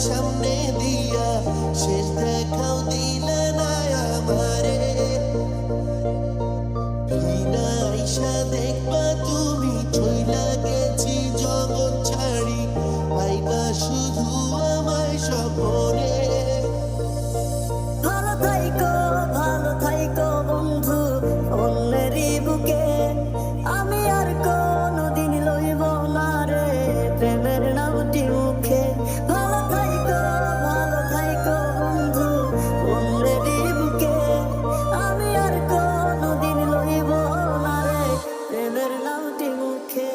সামনে দিয়া শেষ দেখাও দিলে না আমারে ফিরা আইসা দেখবা তুমি চইলা গেছি জগৎ ছাড়ি পাইবা শুধু আমায় স্বপনে ভালো থাইকো বন্ধু অন্যেরই বুকে আমি আর কোনদিন লইব না রে প্রেমের নামটি মুখে ভালো থাইকো বন্ধু অন্যেরই বুকে আমি আর কোনদিন লইব না রে প্রেমের নামটি মুখে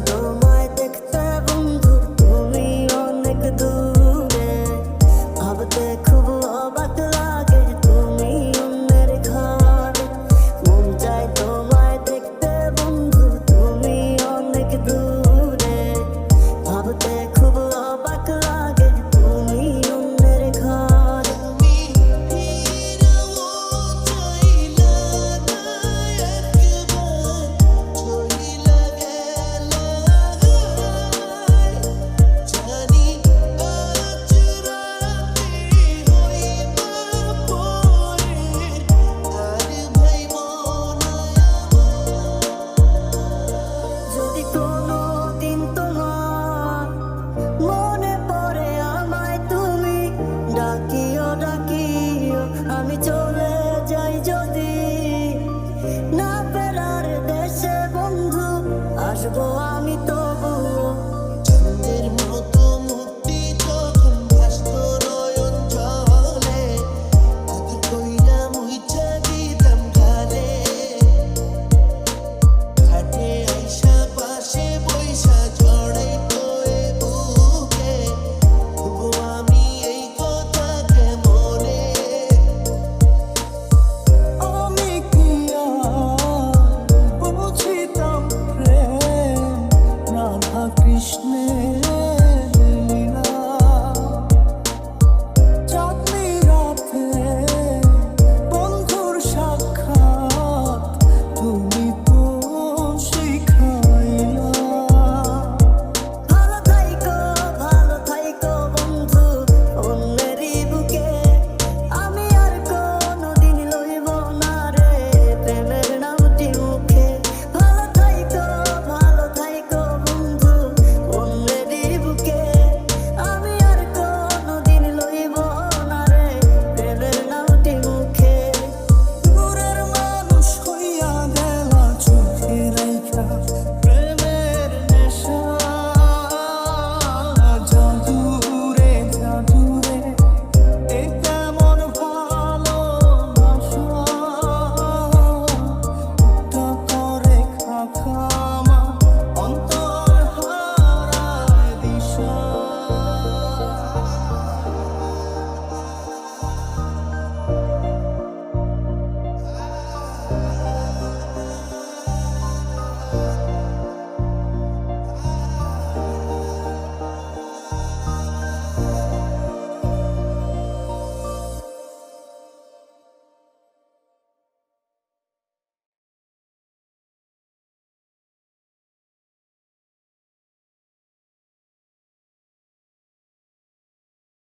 তোমায় দেখতে বন্ধু তুমি অনেক দূরে ভাবতে খুব অবাক লাগে তুমি অন্যের ঘরে মন চায় তোমায় দেখতে বন্ধু তুমি অনেক দূরে ভাবতে খুব অবাক লাগে তুমি অন্যের ঘরে আমি